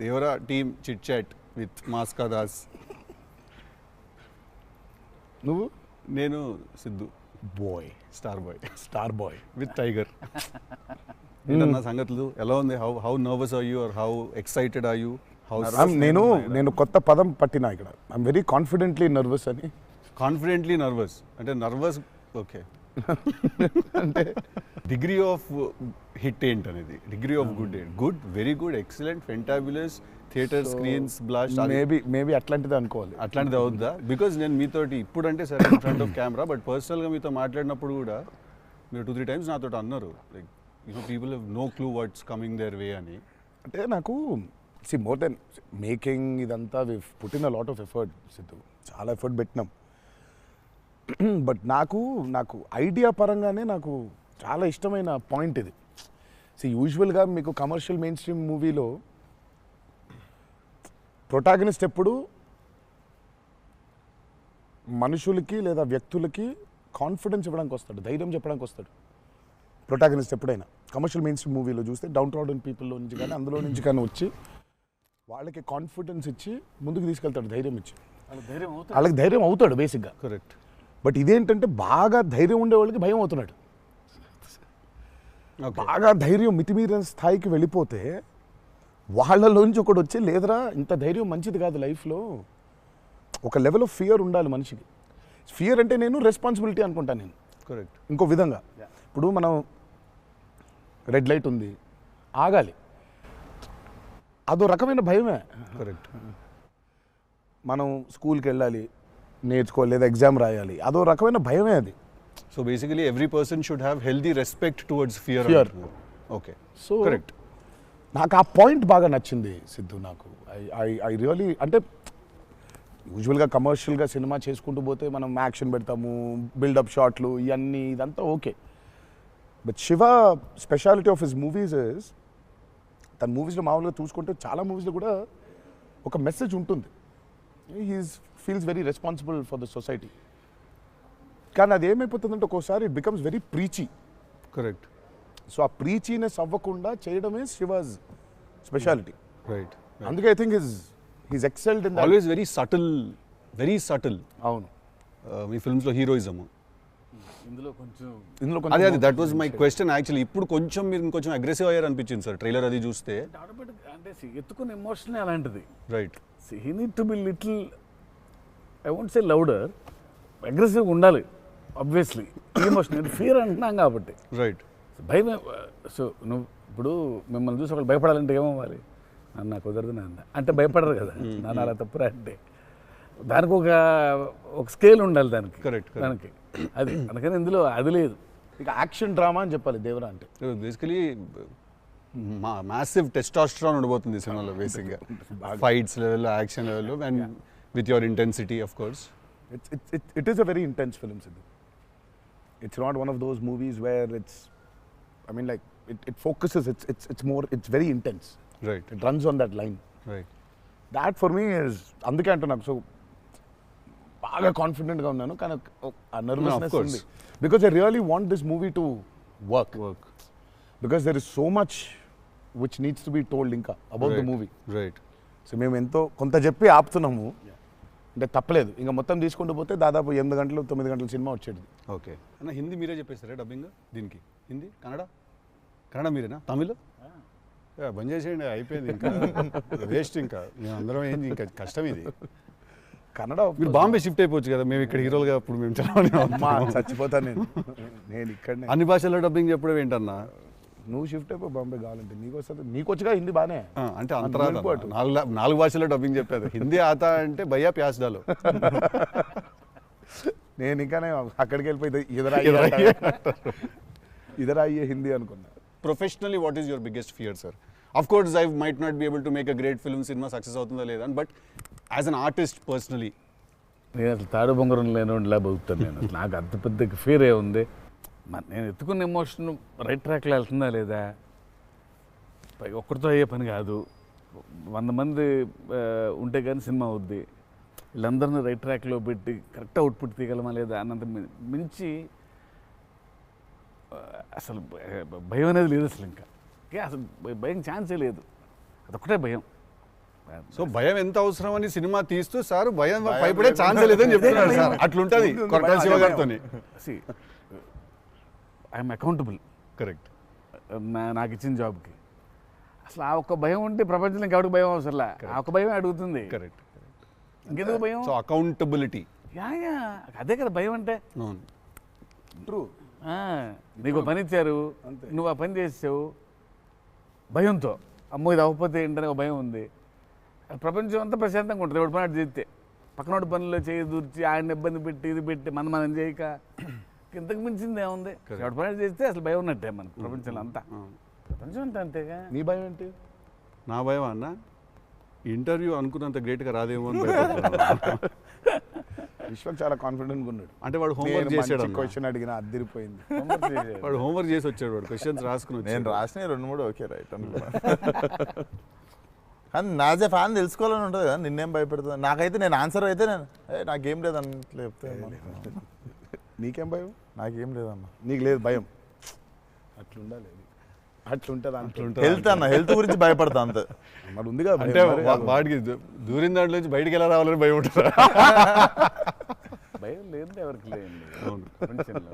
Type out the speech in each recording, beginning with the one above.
Devara team chit chat with మాస్కా దాస్. నువ్వు? నేను Siddhu boy, star boy with tiger. నా సంగతులు ఎలా ఉంది? How nervous are you are how excited are you? నేను కొత్త పదం పట్టినా ఇక్కడ. ఐఎమ్ వెరీ కాన్ఫిడెంట్లీ నర్వస్ అని. కాన్ఫిడెంట్లీ నర్వస్ అంటే నర్వస్ ఓకే. అంటే డిగ్రీ ఆఫ్ హిట్ ఏంటి అనేది, డిగ్రీ ఆఫ్ గుడ్ ఏంటి? Good, very good, excellent, fantabulous, theatre screens blast, maybe అట్లాంటిది అనుకోవాలి. అట్లాంటిది అవుద్దా? బికాజ్ నేను మీతోటి ఇప్పుడు అంటే సరే in front of camera, but పర్సనల్గా మీతో మాట్లాడినప్పుడు కూడా మీరు 2-3 times నాతో అన్నారు like people have no clue what's coming their way అని. అంటే నాకు మోర్ దెన్ మేకింగ్ ఇదంతా we put in a lot of effort Siddhu, చాలా ఎఫర్ట్ పెట్టినాం. బట్ నాకు ఐడియా పరంగానే నాకు చాలా ఇష్టమైన పాయింట్ ఇది. యూజువల్గా మీకు కమర్షియల్ మెయిన్ స్ట్రీమ్ మూవీలో ప్రొటాగనిస్ట్ ఎప్పుడు మనుషులకి లేదా వ్యక్తులకి కాన్ఫిడెన్స్ ఇవ్వడానికి వస్తాడు, ధైర్యం చెప్పడానికి వస్తాడు ప్రొటాగనిస్ట్ ఎప్పుడైనా. కమర్షియల్ మెయిన్ స్ట్రీమ్ మూవీలో చూస్తే డౌన్ ట్రాడన్ పీపుల్లో నుంచి కానీ అందులో నుంచి కానీ వచ్చి వాళ్ళకి కాన్ఫిడెన్స్ ఇచ్చి ముందుకు తీసుకెళ్తాడు, ధైర్యం ఇచ్చి. వాళ్ళకి ధైర్యం అవుతాడు బేసిక్గా. కరెక్ట్. బట్ ఇదేంటంటే బాగా ధైర్యం ఉండే వాళ్ళకి భయం అవుతున్నాడు. బాగా ధైర్యం మితిమీరిన స్థాయికి వెళ్ళిపోతే వాళ్ళలోంచి ఒకటి వచ్చి లేదరా ఇంత ధైర్యం మంచిది కాదు లైఫ్లో, ఒక లెవెల్ ఆఫ్ ఫియర్ ఉండాలి మనిషికి. ఫియర్ అంటే నేను రెస్పాన్సిబిలిటీ అనుకుంటాను నేను. కరెక్ట్. ఇంకో విధంగా ఇప్పుడు మనం రెడ్ లైట్ ఉంది, ఆగాలి, అదో రకమైన భయమే. కరెక్ట్. మనం స్కూల్కి వెళ్ళాలి, నేర్చుకోవాలి, లేదా ఎగ్జామ్ రాయాలి, అదో రకమైన భయమే అది. So basically every person should have healthy respect towards fear. Okay. So correct. నాకు ఆ పాయింట్ బాగా నచ్చింది సిద్ధు. నాకు ఐ రియలీ అంటే యూజువల్గా కమర్షియల్గా సినిమా చేసుకుంటూ పోతే మనం యాక్షన్ పెడతాము, బిల్డప్ షాట్లు, ఇవన్నీ ఇదంతా okay. But Shiva speciality of his movies is, తన మూవీస్లో మామూలుగా చూసుకుంటే చాలా మూవీస్లో కూడా ఒక మెసేజ్ ఉంటుంది. He's feels very responsible for the society. కానీ అది ఏమైపోతుందంటే ఒక్కోసారి it becomes very preachy. Correct. So ఆ ప్రీచీనెస్ అవ్వకుండా చేయడమే శివాజ్ స్పెషాలిటీ. రైట్. అందుకే I think he's excelled in always very subtle. అవును. మీ ఫిల్మ్స్లో హీరోయిజం ఇందులో అదే that was my question actually. ఇప్పుడు కొంచెం మీరు ఇంకొంచెం అగ్రెసివ్ అయ్యారు అనిపించింది సార్ ట్రైలర్ అది చూస్తే. అంటే ఎత్తుకున్న ఎమోషన్ అలాంటిది. Right. He need to be little, I won't say louder, అగ్రెసివ్గా ఉండాలి ఆబ్వియస్లీ. ఎమోషన్ ఫియర్ అంటున్నాం కాబట్టి. రైట్. భయం. సో నువ్వు ఇప్పుడు మిమ్మల్ని చూసి ఒకళ్ళు భయపడాలంటే ఏమవ్వాలి? నాకు కుదరదు నాన్న అంటే భయపడరు కదా. నాన్న అలా తప్పురా అంటే దానికి ఒక స్కేల్ ఉండాలి దానికి. కరెక్ట్. దానికి అది అందుకని ఇందులో అది లేదు. ఇక యాక్షన్ డ్రామా అని చెప్పాలి దేవరా అంటే. బేసికలీ మ్యాసివ్ టెస్టాస్టెరాన్ ఉండబోతుంది సినిమాలో బేసిక్గా, ఫైట్స్ లెవెల్లో, యాక్షన్ లెవెల్లో, and with your intensity of course. It is a very intense film, Sidhu. It's not one of those movies where it's, I mean, like it focuses. It's very intense. Right. It runs on that line. Right. That for me is అందుకే అంటున్నాను. So బాగా కాన్ఫిడెంట్గా ఉన్నాను, కానీ ఆ nervousness ఉంది. Because I really want this movie to work. Because there is so much which needs to be told ఇంకా about the movie. Right. So మేము ఎంతో కొంత చెప్పి ఆపుతున్నాము అంటే తప్పలేదు. ఇంకా మొత్తం తీసుకుంటూ పోతే దాదాపు 8 గంటలు 9 గంటల సినిమా వచ్చేది. ఓకే అన్న, హిందీ మీరే చెప్పేస్తారా డబ్బింగ్ దీనికి? హిందీ, కన్నడ మీరేనా? తమిళ్ బంద్ చేసేయండి, అయిపోయింది ఇంకా వేస్ట్. ఇంకా మేము అందరం ఏంది, ఇంకా కష్టం ఇది. కన్నడ మీరు బాంబే షిఫ్ట్ అయిపోవచ్చు కదా, మేము ఇక్కడ హీరోలుగా అప్పుడు మేము చచ్చిపోతాను నేను ఇక్కడ అన్ని భాషల్లో డబ్బింగ్ చెప్పడం ఏంటన్నా? నువ్వు షిఫ్ట్ అయిపో బాంబే కావాలంటే, నీకు వస్తుంది, నీకు వచ్చుగా హిందీ బాగానే. అంటే అంతరా 4 భాషల్లో డబ్బింగ్ చెప్పారు. హిందీ ఆతా అంటే భయ్యా ప్యాస్ డాలో. నేను ఇంకానే అక్కడికి వెళ్ళిపోయి ఇదరా అయ్యే హిందీ అనుకున్నా. Professionally what is your biggest fear sir? Of course I might not be able to make a great film, cinema success అవుతుందా లేదా, but as an artist personally నేను అసలు తాడు బొంగరం లేనిలా బతుకుతాను నేను. నాకు అంత పెద్ద ఫియర్ ఏ ఉంది. నేను ఎత్తుకున్న ఎమోషన్ రైట్ ట్రాక్లో వెళ్తుందా లేదా, ఒక్కరితో అయ్యే పని కాదు. 100 మంది ఉంటే కానీ సినిమా అవుద్ది. వీళ్ళందరినీ రైట్ ట్రాక్లో పెట్టి కరెక్ట్ అవుట్పుట్ తీయగలమా లేదా అన్నంత మించి అసలు భయం అనేది లేదు అసలు. ఇంకా అసలు భయం ఛాన్సే లేదు. అదొక్కటే భయం. సో భయం ఎంత అవసరం అని సినిమా తీస్తూ సార్ భయం భయపడే ఛాన్స్ లేదని చెప్తున్నాడు సార్. అట్లుంటది కొరటాల శివ గారితో. I'm accountable. కరెక్ట్. నాకు ఇచ్చిన జాబ్కి అసలు ఆ ఒక్క భయం ఉంటే ప్రపంచంలో ఇంకెవరికి భయం అవసరంలా. ఆ ఒక్క భయం అడుగుతుంది. కరెక్ట్. ఇంకెందుకు భయం? So accountability. యా అదే కదా భయం అంటే. అవును. ట్రూ. నీకు పని ఇచ్చారు, నువ్వు ఆ పని చేసావు భయంతో, అమ్మో ఇది అవ్వకపోతే ఏంటనే ఒక భయం ఉంది. ప్రపంచం అంతా ప్రశాంతంగా ఉంటుంది ఎవరి పని అటు చేస్తే. పక్కనోటి పనుల్లో చేయి దూర్చి ఆయన ఇబ్బంది పెట్టి ఇది పెట్టి మనం చేయక ఇంతకు మించింది ఏముంది? ఎవరి పని అటు చేస్తే అసలు భయం ఉన్నట్టే మనకు ప్రపంచంలో అంతా. ప్రపంచం అంతా అంతేగా. నీ భయం ఏంటి? నా భయం అన్న ఇంటర్వ్యూ అనుకున్నంత గ్రేట్గా రాదేమో అని భయపడుతున్నాను. విశ్వక్ చాలా కాన్ఫిడెంట్గా ఉన్నాడు. అంటే వాడు హోంవర్క్ చేసాడు. క్వశ్చన్ అడిగిన అదిరిపోయింది. వాడు హోంవర్క్ చేసి వచ్చాడు. వాడు క్వశ్చన్స్ రాసుకుని నేను రాసిన 2-3 ఓకే రైట్ అనుకున్నా. కానీ నాజే ఫ్యాన్ తెలుసుకోవాలని ఉంటుంది కదా, నిన్నేం భయపెడుతుంది. నాకైతే నేను ఆన్సర్ అయితే నాకేం లేదన్న చెప్తే నీకేం భయం? నాకేం లేదన్న. నీకు లేదు భయం? అట్లుండాలి. అట్లుంటుంది. హెల్త్ అన్న, హెల్త్ గురించి భయపడతా అంతే. మరి ఉంది కదా. అంటే వాడికి దూరిన దాంట్లో నుంచి బయటికి ఎలా రావాలని భయం ఉంటుంది. భయం లేదు ఎవరికి లేదండి.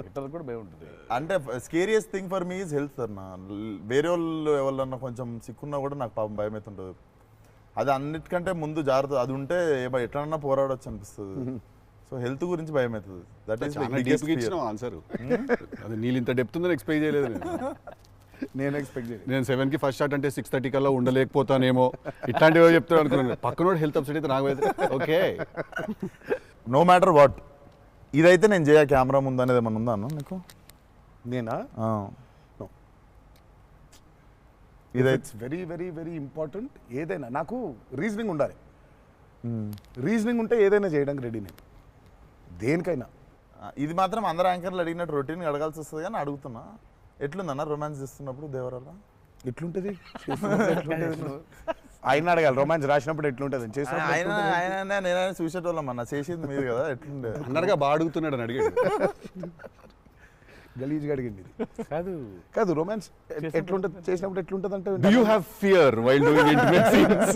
ఇతరులకు కూడా భయం ఉంటుంది. అంటే scariest thing for me is health అన్న. వేరే వాళ్ళు ఎవరన్నా కొంచెం సిక్కున్నా కూడా నాకు పాపం భయం అవుతుంటుంది. అది అన్నిటికంటే ముందు జాగ్రత్త అది ఉంటే ఎట్లన్నా పోరాడొచ్చు అనిపిస్తుంది. సో హెల్త్ గురించి భయం అవుతుంది. That is answer. అది నీళ్ళు ఇంత డెప్త్ ఉందని ఎక్స్పెక్ట్ చేయలేదు నేను ఎక్స్పెక్ట్ చేయలేదు. నేను 7కి ఫస్ట్ షాట్ అంటే 6:30 కల్లా ఉండలేకపోతానేమో ఇట్లాంటివి చెప్తాను అనుకున్నాను. పక్కనోడు హెల్త్ అప్సెట్ అయితే నాకు ఓకే. నో మ్యాటర్ వాట్ ఇదైతే నేను చేయ కెమెరా ముందు అనేది ఏమన్నా ఉందా అన్న నీకు? నేనా? ఇదైతే వెరీ వెరీ వెరీ ఇంపార్టెంట్. ఏదైనా నాకు రీజనింగ్ ఉండాలి. రీజనింగ్ ఉంటే ఏదైనా చేయడానికి రెడీ నేను, దేనికైనా. ఇది మాత్రం అందరు యాంకర్లు అడిగినట్టు రొటీన్ అడగాల్సి వస్తుంది కానీ అడుగుతున్నా. ఎట్లుందన్న రొమాన్స్ చేస్తున్నప్పుడు దేవరాల? ఎట్లుంటుంది? ఆయన అడగాలి. రొమాన్స్ రాసినప్పుడు ఎట్లుంటుంది? ఆయన నేనైనా చూసేటోళ్ళం అన్న, చేసింది మీరు కదా, ఎట్లుండే అన్నట్టుగా బాగా అడుగుతున్నాడు అని అడిగాడు. గలీజ్గా అడిగింది. కాదు కాదు రొమాన్స్ ఎట్లుంటుంది చేసినప్పుడు ఎట్లుంటుంది అంటే Do you have fear while doing intimate scenes?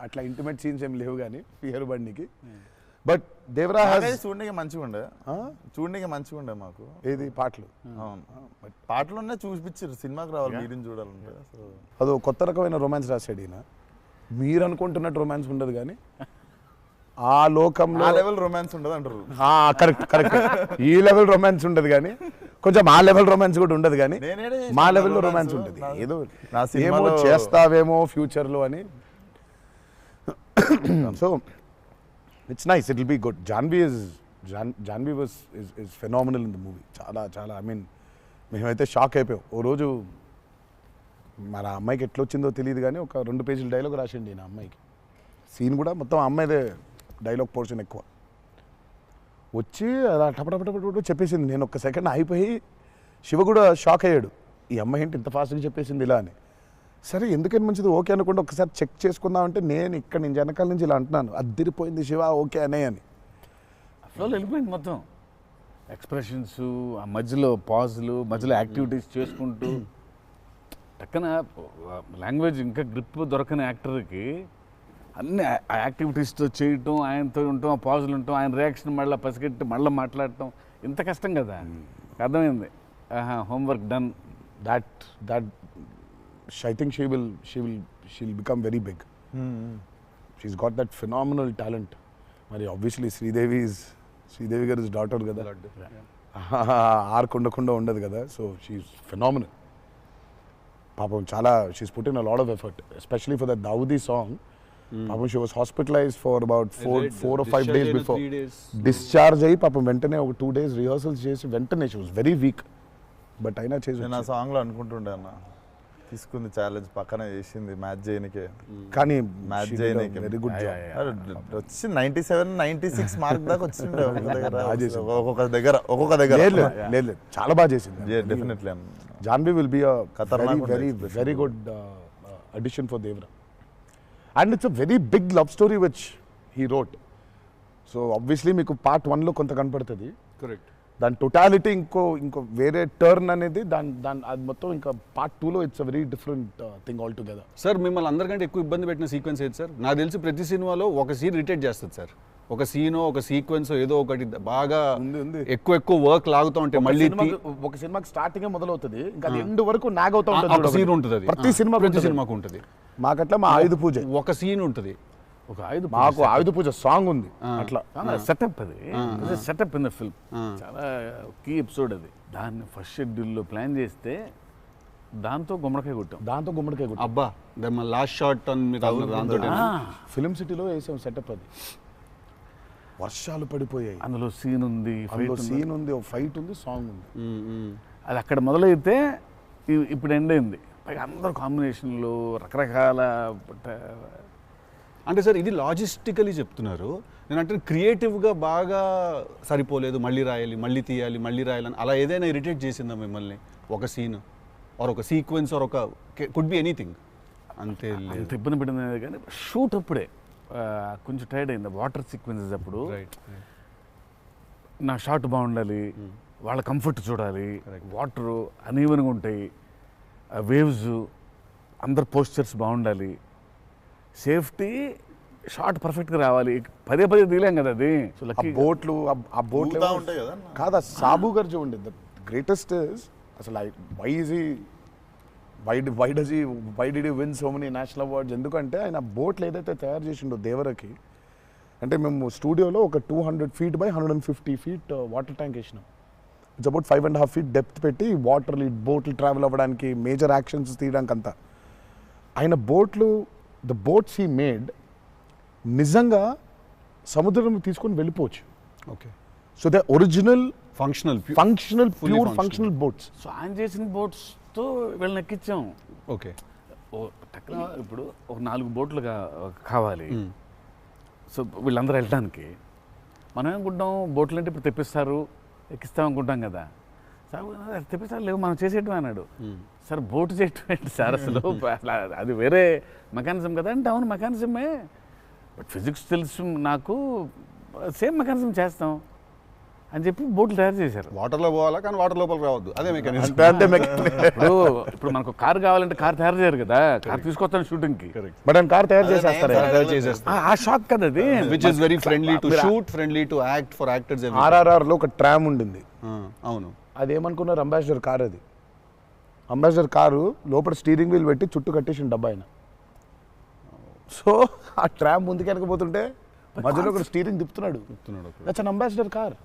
అట్లా ఇంటిమేట్ సీన్స్ ఏం లేవు కానీ ఫియర్ బండికి. బట్ దేవరా చూడడానికి మంచిగా ఉండే మాకు. ఏది పాటలు? అవును, పాటలున్నా చూపించారు. సినిమాకి రావాలి మీరిని చూడాలంటే. అదో కొత్త రకమైన రొమాన్స్ రాశాడు ఈయన. మీరు అనుకుంటున్నట్టు రొమాన్స్ ఉండదు కానీ ఆ లోకంలో లెవెల్ రొమాన్స్ ఉండదు అంటారు. Correct correct. ఈ లెవెల్ రొమాన్స్ ఉండదు కానీ కొంచెం ఆ లెవెల్ రొమాన్స్ కూడా ఉండదు కానీ మా లెవెల్లో రొమాన్స్ ఉంటుంది. ఏదో ఏమో చేస్తావేమో ఫ్యూచర్లో అని. So it's nice, it will be good. Janhvi is phenomenal in the movie. చాలా చాలా ఐ మీన్ మేమైతే షాక్ అయిపోయాం. ఓ రోజు మన అమ్మాయికి ఎట్లా వచ్చిందో తెలియదు కానీ ఒక 2 పేజీల డైలాగ్ రాసిండి నా అమ్మాయికి. సీన్ కూడా మొత్తం అమ్మాయిదే డైలాగ్ పోర్షన్ ఎక్కువ. వచ్చి అలా టపటపటపట చెప్పేసింది. నేను ఒక్క సెకండ్ అయిపోయి శివ కూడా షాక్ అయ్యాడు. ఈ అమ్మాయి ఏంటి ఇంత ఫాస్ట్గా చెప్పేసింది ఇలా అని. సరే ఎందుకని మంచిది ఓకే అనుకుంటే ఒకసారి చెక్ చేసుకుందామంటే నేను ఇక్కడ నుంచి వెనకాల నుంచి ఇలా అంటున్నాను, అద్దిరిపోయింది శివ ఓకే అనే అని. ఫ్లోలో వెళ్ళిపోయింది మొత్తం. ఎక్స్ప్రెషన్స్, ఆ మధ్యలో పాజులు, మధ్యలో యాక్టివిటీస్ చేసుకుంటూ టక్కన లాంగ్వేజ్ ఇంకా గ్రిప్ దొరకని యాక్టర్కి అన్ని ఆ యాక్టివిటీస్తో చేయటం, ఆయనతో ఉండటం, ఆ పాజులు ఉండటం, ఆయన రియాక్షన్ మళ్ళీ పసిగట్టి మళ్ళీ మాట్లాడటం ఇంత కష్టం కదా. అర్థమైంది. Homework done. That I think she'll become very big. She's got that phenomenal talent. మరి obviously శ్రీదేవి గారి డాటర్ కదా, ఆర్క్ ఉండకుండా ఉండదు కదా. So she's phenomenal. పాపం చాలా she's put in a lot of effort especially for that Daavudi song. పాపం she was hospitalised for about 4 or 5 days before discharge అయ్యి పాపం వెంటనే ఒక 2 days రిహర్సల్స్ చేసి వెంటనే she was very weak. But అయినా చేసి నేను ఆ సాంగ్లో అనుకుంటుండే అన్న, తీసుకుంది ఛాలెంజ్ పక్కన చేసింది మ్యాచ్ చేయనికే. కానీ మ్యాచ్ చేయనికే వెరీ గుడ్ జాబ్. వచ్చి 97, 96 మార్క్ దాకా వచ్చిండే ఒక్కొక్క దగ్గర. లేదు చాలా బాగా చేసింది. Definitely Janhvi will be very very good addition for Devara. And it's a very big love story which he wrote. So obviously మీకు పార్ట్ 1లో కొంత కనపడుతుంది. కరెక్ట్. దాని టోటాలిటీ ఇంకో వేరే టర్న్ అనేది దాని అది మొత్తం ఇంకా పార్ట్ 2లో it's a very different thing all together. Sir మిమ్మల్ని అందరికంటే ఎక్కువ ఇబ్బంది పెట్టిన సీక్వెన్స్ ఏది సార్? నాకు తెలిసి ప్రతి సినిమాలో ఒక సీన్ రిటేట్ చేస్తుంది సార్. ఒక సీనో ఒక సీక్వెన్స్ ఏదో ఒకటి బాగా ఎక్కువ వర్క్ లాగుతూ ఉంటే మళ్ళీ ఒక సినిమాకి స్టార్టింగ్ మొదలవుతుంది ఇంకా అది ఎండ్ వరకు నాగ్ అవుతా ఉంటుంది. సీన్ ఉంటుంది, ప్రతి సినిమాకు ఉంటుంది. మాకట్లా మా ఆయుధ పూజ ఒక సీన్ ఉంటుంది, ఒక ఆయుధ మాకు ఆయుధ పూజ సాంగ్ ఉంది. అట్లా సెటప్ అది సెటప్ ఇన్ ద ఫిల్మ్. చాలా కీ ఎపిసోడ్ అది. దాన్ని ఫస్ట్ షెడ్యూల్లో ప్లాన్ చేస్తే దాంతో గుమ్మడికాయ కొట్టాం. అబ్బా లాస్ట్ షాట్ దాంతో ఫిలిం సిటీలో వేసాం సెటప్. అది వర్షాలు పడిపోయాయి, అందులో సీన్ ఉంది, ఫైట్ ఉంది, సాంగ్ ఉంది. అది అక్కడ మొదలైతే ఇప్పుడు ఎండ్ అయింది. పైగా అందరూ కాంబినేషన్లు రకరకాల. అంటే సార్ ఇది లాజిస్టికలీ చెప్తున్నారు, నేను అంటే క్రియేటివ్గా బాగా సరిపోలేదు, మళ్ళీ రాయాలి, మళ్ళీ తీయాలి, మళ్ళీ రాయాలని అలా ఏదైనా ఇరిటేట్ చేసిందా మిమ్మల్ని? ఒక సీన్ ఆర్ ఒక సీక్వెన్స్ ఆర్ ఒక కుడ్ బి ఎనీథింగ్? అంతే అంత ఇబ్బంది పడింది. కానీ షూట్ అప్పుడే కొంచెం టైర్డ్ అయింది. వాటర్ సీక్వెన్సెస్ అప్పుడు నా షాట్ బాగుండాలి, వాళ్ళ కంఫర్ట్ చూడాలి, వాటరు అనీవెన్గా ఉంటాయి, వేవ్స్, అందరు పోస్చర్స్ బాగుండాలి, సేఫ్టీ షాట్ పర్ఫెక్ట్గా రావాలి. పదే తీయలేం కదా అది. బోట్లు ఉంటాయి కదా కాదా? సాబు గారు చూడండి, ద గ్రేటెస్ట్ అసలు why did you win so many national awards? ఎందుకంటే ఆయన బోట్లు ఏదైతే తయారు చేసిండో దేవరకి, అంటే మేము స్టూడియోలో ఒక 200 feet by 150 feet water tank వేసినాం. ఇట్స్ అబౌట్ 5.5 feet డెప్త్ పెట్టి బోట్లు ట్రావెల్ అవ్వడానికి, మేజర్ యాక్షన్స్ తీయడానికి అంతా. ఆయన ద బోట్స్ హీ మేడ్ నిజంగా సముద్రం తీసుకొని వెళ్ళిపోవచ్చు. Okay, so they original functional pure functional boats. So ఆయన చేసిన బోట్స్తో వీళ్ళని ఎక్కించాం. ఓకే, ఇప్పుడు ఒక 4 బోట్లు కావాలి. సో వీళ్ళందరూ వెళ్ళడానికి మనం ఏమనుకుంటాం, బోట్లు అంటే ఇప్పుడు తెప్పిస్తారు, ఎక్కిస్తాం అనుకుంటాం కదా. సార్ తెప్పిస్తారు, లేవు మనం చేసేయటం అన్నాడు. సార్ బోట్ చేయటం ఏంటి సార్ అసలు? అది వేరే మెకానిజం కదా అంటే, అవును మెకానిజమే, బట్ ఫిజిక్స్ తెలుసు నాకు, సేమ్ మెకానిజం చేస్తాం అని చెప్పి బోట్లు తయారు చేశారు. వాటర్లో పోవాలా కానీ వాటర్ లోపలికి రావద్దు, అదే మెకానిజం. ఇప్పుడు మనకు కార్ కావాలంటే కార్ తయారు చేయరు కదా, కార్ తీసుకొస్తాను షూటింగ్కి, బట్ ఆయన కార్ తయారు చేసేస్తారు. ఆ షాక్ కదా అది, which is very friendly to shoot, friendly to act for actors. RRR లో ఒక ట్రామ్ ఉండింది. అవును, అదేమనుకున్నారు, అంబాసిడర్ కార్. అది అంబాసిడర్ కారు లోపల స్టీరింగ్ వీల్ పెట్టి చుట్టూ కట్టేసిన డబ్బా ఆయన. సో ఆ ట్రామ్ ముందుకు వెనకపోతుంటే మధ్యలో ఒక స్టీరింగ్ తిప్పుతున్నాడు. That's an Ambassador car.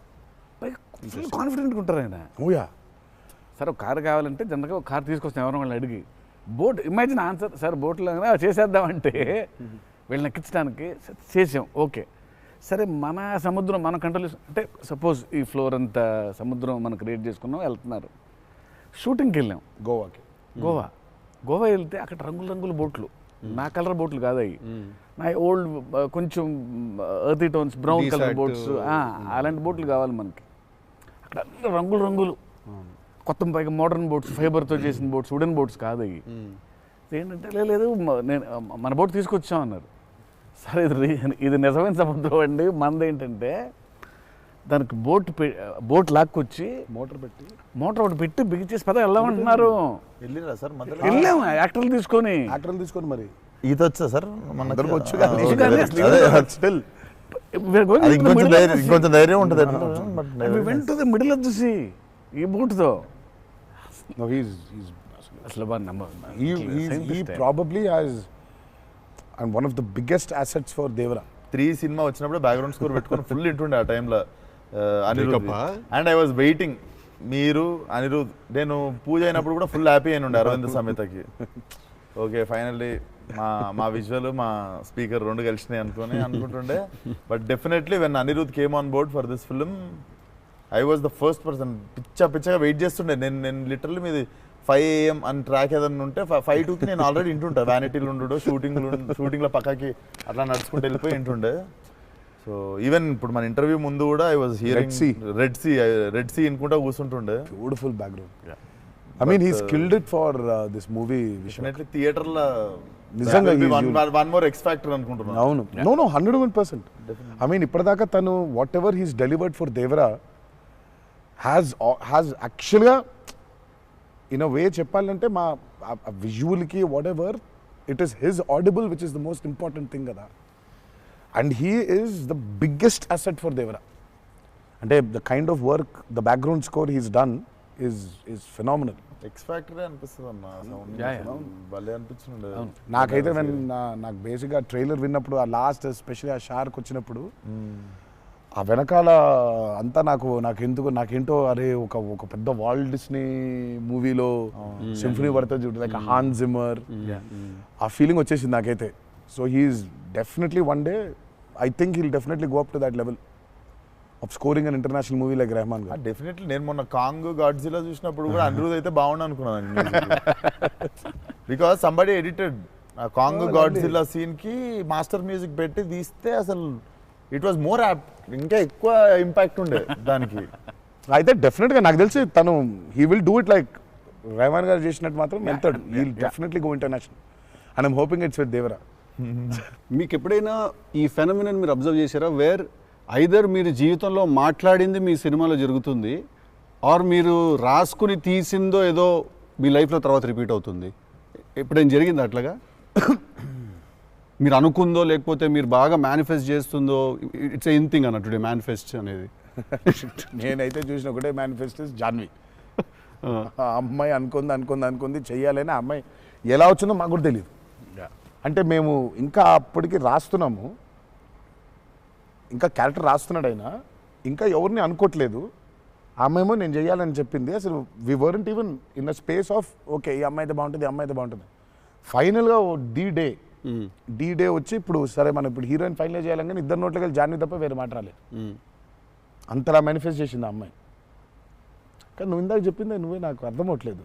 కాన్ఫిడెంట్గా ఉంటారు ఆయన. ఓయా, సార్ ఒక కారు కావాలంటే జనరల్గా ఒక కారు తీసుకొస్తాం ఎవరైనా వాళ్ళని అడిగి. బోట్ ఇమాజిన్ ఆన్సర్, సార్ బోట్లో చేసేద్దామంటే వీళ్ళని ఎక్కించడానికి చేసాం. ఓకే, సరే మన సముద్రం మన కంట్రోల్ అంటే, సపోజ్ ఈ ఫ్లోర్ అంతా సముద్రం మనం క్రియేట్ చేసుకున్నాం, వెళ్తున్నారు. షూటింగ్కి వెళ్ళాం గోవా వెళ్తే అక్కడ రంగుల బోట్లు, నా కలర్ బోట్లు కాదు అవి, నా ఓల్డ్ కొంచెం ఎర్తీ టోన్స్, బ్రౌన్ కలర్ బోట్స్, అలాంటి బోట్లు కావాలి మనకి. అక్కడ అన్ని రంగులు కొత్త, పైగా మోడర్న్ బోట్స్, ఫైబర్తో చేసిన బోట్స్, వుడెన్ బోట్స్ కాదు అవి. ఏంటంటే లేదు నేను మన బోట్ తీసుకొచ్చాం అన్నారు. సరే ఇది నిజమైన సముద్రం అండి, మనదేంటంటే దానికి బోట్ లాక్కొచ్చి మోటార్ ఒకటి పెట్టి బిగించేసి పద వెళ్ళామంటున్నారు. వెళ్ళిరా సార్? వెళ్ళాము యాక్టర్లు తీసుకొని మరి ఈత వచ్చా సార్? అందరికి వచ్చు. ఇంకొంచెం ధైర్యం ఉంటుంది. వెంట మిడిల్ ఆఫ్ ది సీ ఈ బోట్తో అసలు probably has and one of the biggest assets for Devara. 3 cinema వచ్చినప్పుడు బ్యాక్గ్రౌండ్ స్కోర్ పెట్టుకొని ఫుల్ ఇంటుండే ఆ టైంలో Anirudh. And I was waiting, మీరు అనిరుద్ నేను పూజ అయినప్పుడు కూడా ఫుల్ హ్యాపీ అయిన ఉండే అరవింద్ సమేతకి. ఓకే ఫైనల్లీ మా విజువల్ మా స్పీకర్ 2 కలిసినాయి అనుకుంటుండే. But definitely when Anirudh came on board for this film, I was the first person. పిచ్చగా వెయిట్ చేస్తుండే. నేను లిటరల్లీ మీది 5 AM అని ట్రాక్ ఏదన్నా ఉంటే 5:02కి నేను ఆల్రెడీ ఇంటుంటా. వ్యానిటీలు ఉండు, షూటింగ్లో పక్కకి అట్లా నడుచుకుంటూ వెళ్ళిపోయి ఇంటుండే. సో ఈవెన్ ఇప్పుడు మన ఇంటర్వ్యూ ముందు కూడా I was hearing red sea అనుకుంటా కూర్చుంటుండే. Beautiful background. I mean he skilled it for this movie. Definitely థియేటర్లో నిజంగా వన్ మోర్ ఎక్స్ ఫ్యాక్టర్ అనుకుంటున్నాను. అవును, నో 101%. ఐ మీన్ ఇప్పటిదాకా తను whatever he's delivered for Devara, has యాక్చువల్గా ఇన్ అ వే చెప్పాలంటే మా విజువల్కి whatever it is his audible which is the most important thing కదా. And he is the biggest asset for Devara. అంటే the kind of work the background score he's done is phenomenal. X ఫ్యాక్టరీ అనిపిస్తుంది అన్న sound భలే అనిపించింది. నాకైతే నాకు బేసిక్గా ట్రైలర్ విన్నప్పుడు ఆ లాస్ట్ ఎస్పెషల్లీ ఆ షార్క్ వచ్చినప్పుడు ఆ వెనకాల అంతా నాకేంటో అరే ఒక పెద్ద వాల్ట్ డిస్నీ మూవీలో సింఫనీ పడుతుంది చూడు, లైక్ హాన్ జిమ్మర్, ఆ ఫీలింగ్ వచ్చేసింది నాకైతే. So he's definitely one day I think he'll definitely go up to that level of scoring an international movie like Rahman గారు. డెఫినెట్లీ నేను మొన్న కాంగ్ గాడ్జిలా చూసినప్పుడు కూడా అనిరుద్ అయితే బాగుండు అనుకున్నాను. బికాస్ సంబడి ఎడిటెడ్ ఆ కాంగ్ గాడ్జిలా సీన్ కి మాస్టర్ మ్యూజిక్ పెట్టి తీస్తే అసలు ఇట్ వాజ్ మోర్ యాప్, ఇంకా ఎక్కువ ఇంపాక్ట్ ఉండే దానికి. అయితే డెఫినెట్గా నాకు తెలిసి తను he will do it like Rahman గారు చేసినట్టు మాత్రం వెళ్తాడు. He will definitely go international and I'm hoping it's with Devara. మీకు ఎప్పుడైనా ఈ ఫెనమినన్ మీరు అబ్జర్వ్ చేశారా, వేర్ ఐదర్ మీరు జీవితంలో మాట్లాడింది మీ సినిమాలో జరుగుతుంది, ఆర్ మీరు రాసుకుని తీసిందో ఏదో మీ లైఫ్లో తర్వాత రిపీట్ అవుతుంది? ఎప్పుడైనా జరిగింది అట్లాగా? మీరు అనుకుందో లేకపోతే మీరు బాగా మేనిఫెస్ట్ చేస్తుందో? ఇట్స్ ఎన్ థింగ్ అన్న టుడే మేనిఫెస్ట్ అనేది. నేనైతే చూసిన ఒకటే మేనిఫెస్టో జాన్వి. ఆ అమ్మాయి అనుకుంది చెయ్యాలని. ఆ అమ్మాయి ఎలా వచ్చిందో మాకు కూడా తెలియదు. అంటే మేము ఇంకా అప్పటికి రాస్తున్నాము, ఇంకా క్యారెక్టర్ రాస్తున్నాడు అయినా ఇంకా ఎవరిని అనుకోవట్లేదు. ఆ అమ్మాయేమో నేను చెయ్యాలని చెప్పింది. అసలు we weren't even in the space of okay ఈ అమ్మాయి అయితే బాగుంటుంది, ఈ అమ్మాయి అయితే బాగుంటుంది. ఫైనల్గా డి డే వచ్చి ఇప్పుడు సరే మనం ఇప్పుడు హీరోయిన్ ఫైనల్ చేయాలని ఇద్దరు నోట్లకి వెళ్ళి జాన్వి తప్ప వేరే మాట రాలేదు. అంతలా మేనిఫెస్ట్ చేసింది ఆ అమ్మాయి. కానీ నువ్వు ఇందాక చెప్పింది నువ్వే నాకు అర్థం అవట్లేదు.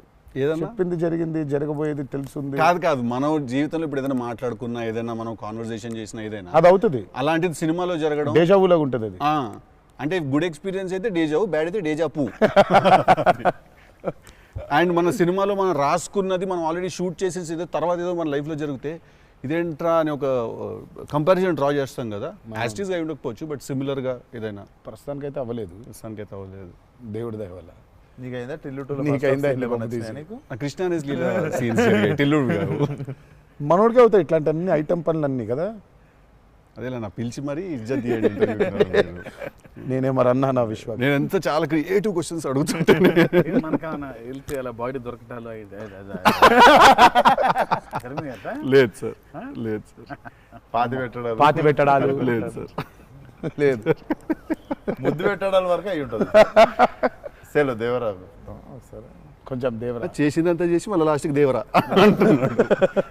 చెప్పింది జరిగింది, జరగబోయేది తెలుసుంది. కాదు మనం జీవితంలో ఇప్పుడు ఏదైనా మాట్లాడుకున్నా, ఏదైనా మనం కాన్వర్సేషన్ చేసినా, ఏదైనా అది అవుతుంది. అలాంటిది సినిమాలో జరగడం డేజావులాగా ఉంటుంది అది. అంటే గుడ్ ఎక్స్పీరియన్స్ అయితే డేజావు, బ్యాడ్ అయితే డేజాపు. అండ్ మన సినిమాలో మనం రాసుకున్నది మనం ఆల్రెడీ షూట్ చేసేసి ఏదో తర్వాత ఏదో మన లైఫ్లో జరిగితే ఇదేంట్రా అని ఒక కంపారిజన్ డ్రా చేస్తాం కదా. యాస్టీస్గా అయి ఉండకపోవచ్చు, బట్ సిమిలర్గా ఏదైనా. ప్రస్తుతానికైతే అవ్వలేదు. దేవుడి దయ వల్ల. నీకైందా కృష్ణ టిల్లుడు గారు మనోడికి అవుతాయి ఇట్లాంటి అన్ని ఐటమ్ పనులు అన్నీ కదా. అదేలా నా పిలిచి మరీ ఇజ్జత్ తీయండి. నేనే మరి అన్నా నా విశ్వాసం. నేను ఎంత చాలా క్రియేటివ్ క్వశ్చన్స్ అడుగుతుంటే వెళ్తే అలా బాడీ దొరకటాలు లేదు సార్, పాతి పెట్టడాలు లేదు సార్, లేదు ముద్దు పెట్టడాల వరకు అయి ఉంటుంది. సెలవు దేవరా సరే కొంచెం దేవరా చేసిందంతా చేసి మళ్ళీ లాస్ట్కి దేవరా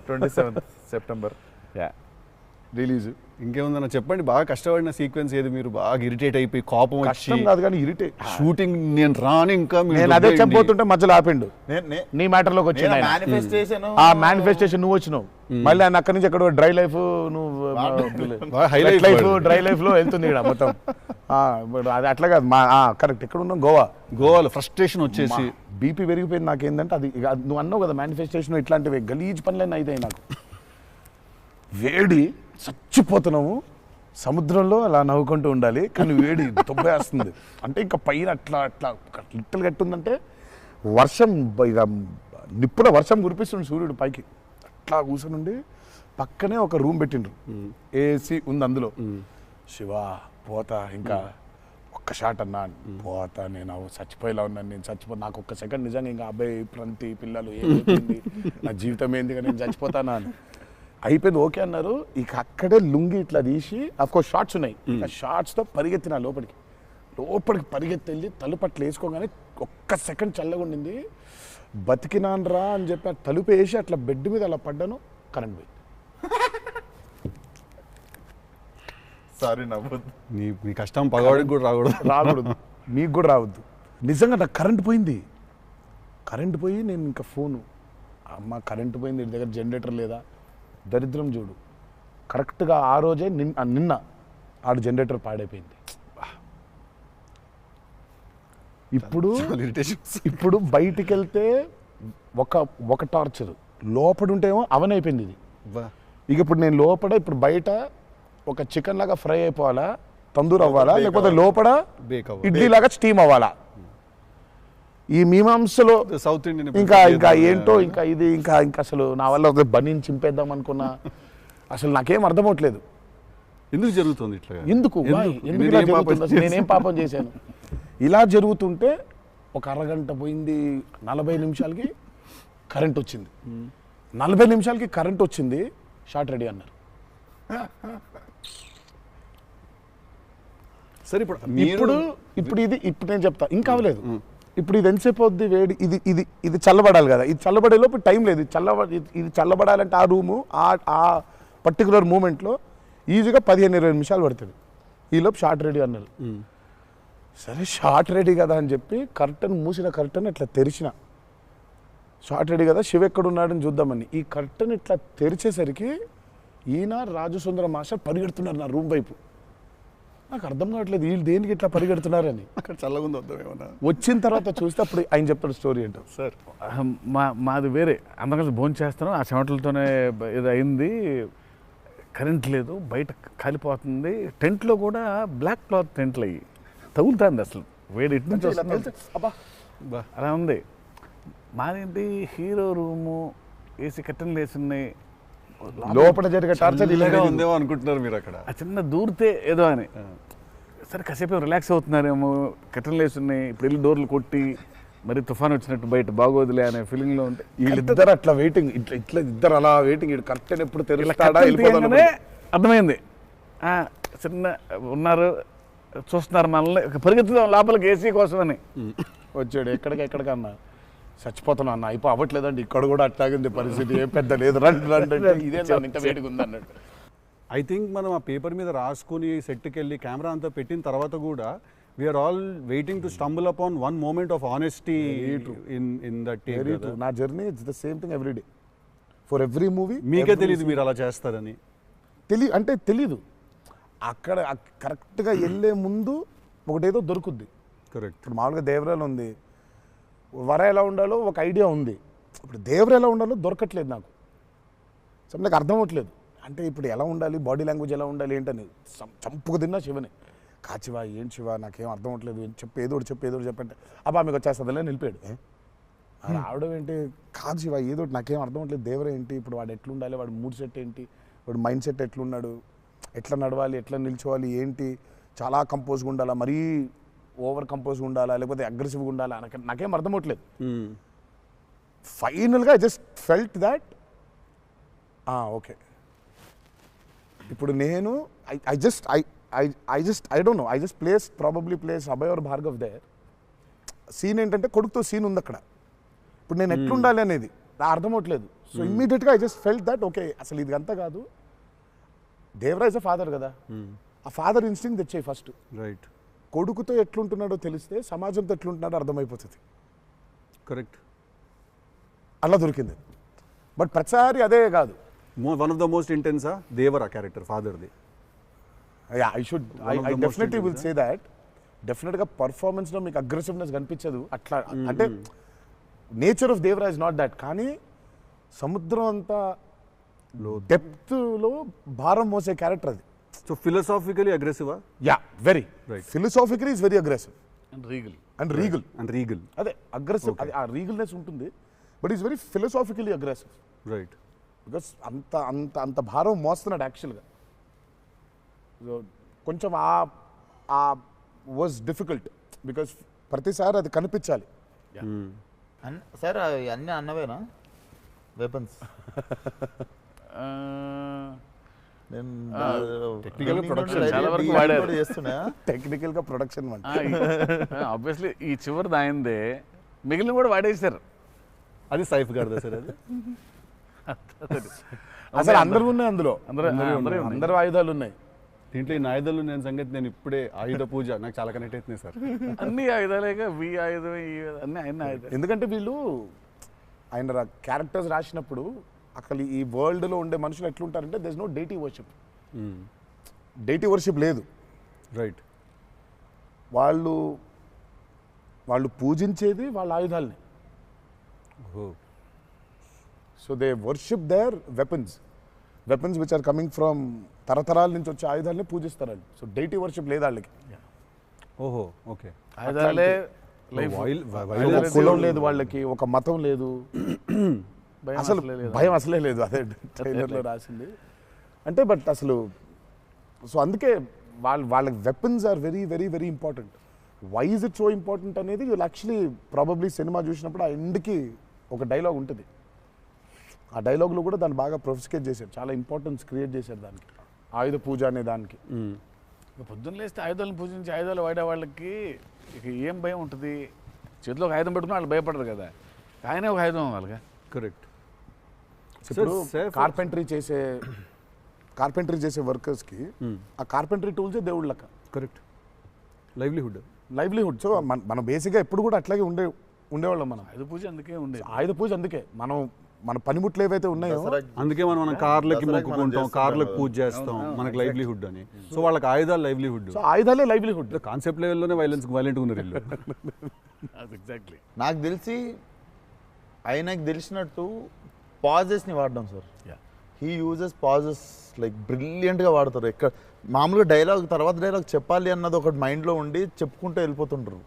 27th September రిలీజ్. ఇంకేముందన్న చెప్పండి. బాగా కష్టపడిన సీక్వెన్స్ ఏది? మీరు బాగా ఇరిటేట్ అయిపోయి కోపం కష్టం కాదు కానీ ఇరిటేట్. షూటింగ్ నేను రాను ఇంకా నేను అదే చెప్పబోతుంటే మధ్యలో ఆపిండు. నీ మ్యాటర్లోకి వచ్చింది. ఆ మేనిఫెస్టేషన్ నువ్వు వచ్చినావు, మళ్ళీ ఆయన అక్కడి నుంచి ఎక్కడో డ్రై లైఫ్ డ్రై లైఫ్ లో వెళ్తుంది ఇక్కడ మొత్తం. అది అట్లా కాదు కరెక్ట్. ఎక్కడ ఉన్నాం? గోవాలో ఫ్రస్ట్రేషన్ వచ్చేసి బీపీ పెరిగిపోయింది. నాకేందంటే అది నువ్వు అన్నావు కదా మేనిఫెస్టేషన్ ఇట్లాంటివి గలీజ్ పనులన్నీ అయితాయి నాకు. వేడి చచ్చిపోతున్నాము, సముద్రంలో అలా నవ్వుకుంటూ ఉండాలి కానీ వేడి దొబ్బేస్తుంది. అంటే ఇంకా పైన అట్లా లిట్టలు కట్టుందంటే వర్షం ఇక నిప్పుల వర్షం కురిపిస్తుంది సూర్యుడు పైకి. అట్లా కూర్చొని పక్కనే ఒక రూమ్ పెట్టిండ్రు, ఏసీ ఉంది అందులో. శివా పోతా ఇంకా ఒక్క షాట్ అన్నా పోతా, నేను చచ్చిపోయేలా ఉన్నాను, నేను నాకు ఒక్క సెకండ్ నిజంగా ఇంకా అబ్బాయి ప్రంతి పిల్లలు ఏమైంది నా జీవితం ఏంది కానీ నేను చచ్చిపోతానా అని అయిపోయింది. ఓకే అన్నారు. ఇక అక్కడే లుంగి ఇట్లా తీసి అఫ్కోర్స్ షార్ట్స్ ఉన్నాయి, ఆ షార్ట్స్తో పరిగెత్తిన లోపలికి పరిగెత్తి వెళ్ళి తలుపు అట్లా వేసుకోగానే ఒక్క సెకండ్ చల్లగా ఉండింది. బతికినాను రా అని చెప్పి ఆ తలుపు వేసి అట్లా బెడ్ మీద అలా పడ్డాను, కరెంట్ పోయింది. సారీ నవ్వద్దు, నీ కష్టం పగవాడికి కూడా రాకూడదు మీకు కూడా రావద్దు. నిజంగా నాకు కరెంట్ పోయి నేను ఇంకా ఫోను, అమ్మ కరెంట్ పోయింది, ఇంటి దగ్గర జనరేటర్ లేదా, దరిద్రం చూడు. కరెక్ట్గా ఆ రోజే నిన్న ఆడు జనరేటర్ పాడైపోయింది. ఇప్పుడు బయటికి వెళ్తే ఒక టార్చర్, లోపల ఉంటేమో అవన్ అయిపోయింది ఇది. ఇక ఇప్పుడు నేను ఇప్పుడు బయట ఒక చికెన్ లాగా ఫ్రై అయిపోవాలా, తందూరు అవ్వాలా, లేకపోతే లోపల ఇడ్లీ లాగా స్టీమ్ అవ్వాలా. ఈ మీమాంసలో సౌత్ ఇండియన్ ఇంకా ఏంటో ఇంకా ఇది ఇంకా అసలు నా వల్ల ఒక బనీని చింపేద్దాం అనుకున్నా అసలు నాకేం అర్థమవట్లేదు. ఎందుకు జరుగుతుంది ఇట్లా? ఎందుకు ఇలా జరుగుతుంది? అసలు నేనేం పాపం చేశాను? ఇలా జరుగుతుంటే ఒక అరగంట పోయింది, 40 నిమిషాలకి కరెంట్ వచ్చింది. 40 నిమిషాలకి కరెంట్ వచ్చింది, షార్ట్ రెడీ అన్నారు. సరే ఇప్పుడు నేను చెప్తా, ఇంకా అవ్వలేదు. ఇప్పుడు ఇది ఎంతసేపు అవుద్ది వేడి? ఇది చల్లబడాలి కదా, ఇది చల్లబడే లోపు టైం లేదు. ఇది చల్లబడాలంటే ఆ రూము ఆ పర్టికులర్ మూమెంట్లో ఈజీగా 15-20 నిమిషాలు పడుతుంది. ఈలోపు షార్ట్ రెడీ అన్నారు. సరే షార్ట్ రెడీ కదా అని చెప్పి మూసిన కర్టన్ ఇట్లా తెరిచిన. షార్ట్ రెడీ కదా, శివ ఎక్కడున్నాడని చూద్దామని ఈ కర్టన్ ఇట్లా తెరిచేసరికి ఈయన రాజు సుందర మాస్టర్ పరిగెడుతున్నారు నా రూమ్ వైపు. నాకు అర్థం కావట్లేదు వీళ్ళు దేనికి ఇట్లా పరిగెడుతున్నారని. అక్కడ చల్లగుంది వద్దాం ఏమన్నా. వచ్చిన తర్వాత చూస్తే అప్పుడు ఆయన చెప్తాడు స్టోరీ ఏంటో. సార్ మాది వేరే, అందరం కలిసి భోజనం చేస్తాను, ఆ చెమటలతోనే ఇది అయింది, కరెంట్ లేదు, బయట కాలిపోతుంది, టెంట్లో కూడా బ్లాక్ క్లాత్ టెంట్లు అయ్యి తగులుతుంది, అసలు వేడి ఇటు నుంచి వస్తుంది, అలా ఉంది. మాదేంటి హీరో రూము, ఏసీ కట్టెలు వేసి ఉన్నాయి, లోపల జరిగే టార్చర్ ఇలాగా ఉందేమో అనుకుంటున్నారు మీరు అక్కడ. ఆ చిన్న దూరితే ఏదో అని. సరే కాసేపు రిలాక్స్ అవుతున్నారేమో, కట్టెలు వేసి ఉన్నాయి, ఇప్పుడు వెళ్ళి డోర్లు కొట్టి మరి తుఫాన్ వచ్చినట్టు బయట బాగోదులే అనే ఫీలింగ్లో ఉంటే వీళ్ళిద్దరు అట్లా వెయిటింగ్, ఇట్లా ఇద్దరు అలా వెయిటింగ్, కర్టెన్ ఎప్పుడు తెరుస్తాడా అర్థమైంది. చిన్న ఉన్నారు, చూస్తున్నారు మనల్ని, పరిగెత్తుదాం లోపలికి ఏసీ కోసం అని వచ్చాడు. ఎక్కడికన్నా చచ్చిపోతున్నా అన్న, అయిపో అవ్వట్లేదండి, ఇక్కడ కూడా అట్లాగింది పరిస్థితి, ఏం పెద్ద లేదు, రండి ఇదే ఇంత వేడిగా ఉంది అన్నట్టు. ఐ థింక్ మనం ఆ పేపర్ మీద రాసుకుని సెట్కి వెళ్ళి కెమెరా అంతా పెట్టిన తర్వాత కూడా we're all waiting to stumble upon one moment of honesty in that take. నా journey it's the same thing every day for every movie. మీకే తెలియదు మీరు అలా చేస్తారని? తెలీదు. అక్కడ కరెక్ట్గా వెళ్ళే ముందు ఒకటేదో దొరుకుద్ది. కరెక్ట్. ఇప్పుడు మామూలుగా దేవరాలు ఉంది, వర ఎలా ఉండాలో ఒక ఐడియా ఉంది, ఇప్పుడు దేవర ఎలా ఉండాలో దొరకట్లేదు నాకు. సో నాకు అర్థం అవ్వట్లేదు, అంటే ఇప్పుడు ఎలా ఉండాలి, బాడీ లాంగ్వేజ్ ఎలా ఉండాలి ఏంటని చంపుకు తిన్నా శివని. కాచివా ఏం శివ నాకేం అర్థం అవ్వట్లేదు, ఏదో చెప్పంటే అబ్బా మీకు వచ్చేస్తుందిలే నిలిపాడు. రావడం ఏంటి, కాదు శివ ఏదో నాకేం అర్థం అవ్వట్లేదు, దేవర ఏంటి, ఇప్పుడు వాడు ఎట్లుండాలి, వాడు మూడ్ సెట్ ఏంటి, వాడు మైండ్ సెట్ ఎట్లున్నాడు, ఎట్లా నడవాలి, ఎట్లా నిల్చోవాలి ఏంటి, చాలా కంపోజ్గా ఉండాలా, మరీ ఓవర్ కంపోజ్గా ఉండాలా, లేకపోతే అగ్రెసివ్గా ఉండాలా, నాకేం అర్థం అవ్వట్లేదు. ఫైనల్గా I just felt that okay ఇప్పుడు నేను I don't know, I just probably place Abhay or Bhargav there. Scene ఏంటంటే కొడుకుతో సీన్ ఉంది అక్కడ, ఇప్పుడు నేను ఎట్లుండాలి అనేది నా అర్థం అవ్వట్లేదు. సో ఇమ్మీడియట్గా I just felt that okay అసలు ఇది అంతా కాదు, దేవరాజ్ ఫాదర్ కదా, ఆ ఫాదర్ ఇన్స్టింక్ట్ తెచ్చాయి ఫస్ట్. రైట్. కొడుకుతో ఎట్లుంటున్నాడో తెలిస్తే సమాజంతో ఎట్లుంటున్నాడో అర్థమైపోతుంది. కరెక్ట్. అలా దొరికింది. బట్ ప్రతిసారి అదే కాదు. వన్ ఆఫ్ ద మోస్ట్ ఇంటెన్సా దేవరా క్యారెక్టర్ ఫాదర్ది. I definitely will say that. డెఫినెట్గా పర్ఫార్మెన్స్లో మీకు అగ్రెసివ్నెస్ కనిపించదు అట్లా, అంటే nature of Devara is not that. కానీ సముద్రం అంతా డెప్త్లో భారం మోసే క్యారెక్టర్ అది. సో ఫిలసాఫికలీ అగ్రెసివా? Yeah, very right. Philosophically is very aggressive and regal and regal. అదే అగ్రెసివ్, ఆ రీగల్నెస్ ఉంటుంది, but is very philosophically aggressive. Right. Because అంత భారం మోస్తున్నాడు యాక్చువల్గా. కొంచెం ఆ వాజ్ డిఫికల్ట్ బికాస్ ప్రతిసారి అది కనిపించాలి. సార్ అవి అన్నీ అన్నవేనా వెపన్స్? టెక్నికల్గా ప్రొడక్షన్ ఆబ్వియస్లీ ఈ చివరి దాయిందే, మిగిలిన కూడా వాడేశారు. అది సైఫ్ గారిదా సార్? అది అసలు అందరూ ఉన్నాయి అందులో, అందరూ ఆయుధాలు ఉన్నాయి దీంట్లో. ఈ ఆయుధాలు నేను సంగతి నేను ఇప్పుడే ఆయుధ పూజ నాకు చాలా కనెక్ట్ అవుతున్నాయి సార్. అన్ని ఆయుధాలేక వి ఆయుధం అన్ని ఆయన ఆయుధాలు. ఎందుకంటే వీళ్ళు ఆయన క్యారెక్టర్స్ రాసినప్పుడు అసలు ఈ వరల్డ్లో ఉండే మనుషులు ఎట్లుంటారంటే there is no deity worship. Deity worship లేదు. రైట్. వాళ్ళు పూజించేది వాళ్ళ ఆయుధాలని. So they worship their weapons which are coming from తరతరాల నుంచి వచ్చే ఆయుధాలని పూజిస్తారు వాళ్ళు. సో డైటీ వర్షిప్ లేదు వాళ్ళకి. ఓహో, ఓకే. ఆయుధాలే ఒక కులం లేదు వాళ్ళకి, ఒక మతం లేదు, అసలు భయం అసలే లేదు. అదే ట్రైలర్లో రాసింది అంటే. బట్ అసలు సో అందుకే వాళ్ళకి weapons are very very very important. Why is it so important అనేది వీళ్ళు యాక్చువల్లీ ప్రాబబ్లీ సినిమా చూసినప్పుడు ఆ ఎండ్కి ఒక డైలాగ్ ఉంటుంది. ఆ డైలాగ్లో కూడా దాన్ని బాగా ప్రొఫిసికేట్ చేశారు, చాలా ఇంపార్టెన్స్ క్రియేట్ చేశారు దానికి, ఆయుధ పూజ అనే దానికి. పొద్దున్న లేస్తే ఆయుధాలను పూజించి ఆయుధాలు వాడే వాళ్ళకి ఇక ఏం భయం ఉంటుంది? చేతిలో ఒక ఆయుధం పెట్టుకుని వాళ్ళు భయపడరు కదా, ఆయనే ఒక ఆయుధం వాళ్ళగా. కరెక్ట్. ఇప్పుడు కార్పెంటరీ చేసే వర్కర్స్కి ఆ కార్పెంటరీ టూల్సే దేవుళ్ళ లెక్క. కరెక్ట్. లైవ్లీహుడ్. సో మనం బేసిక్గా ఎప్పుడు కూడా అట్లాగే ఉండేవాళ్ళం. మనం ఆయుధ పూజ అందుకే ఉండేది. ఆయుధ పూజ అందుకే మన పనిముట్లు ఏవైతే ఉన్నాయో అందుకే మనం కార్లకి మొక్కుకుంటాం, కార్లకు పూజ చేస్తాం, మనకి లైవ్లీహుడ్ అని. సో వాళ్ళకి ఆయుధాలు లైవ్లీహుడ్. సో ఆయుధాలే లైవ్లీహుడ్. కాన్సెప్ట్ లెవెల్లోనే వైలెంట్ ఉన్నారు వీళ్ళు. ఎగ్జాక్ట్లీ. నాకు తెలిసి ఆయనకు తెలిసినట్టు పాజెస్ని వాడడం sir. He uses pauses like బ్రిలియంట్గా వాడతారు. ఎక్కడ మామూలుగా డైలాగ్ తర్వాత డైలాగ్ చెప్పాలి అన్నది ఒకటి మైండ్లో ఉండి చెప్పుకుంటూ వెళ్ళిపోతుంటారు.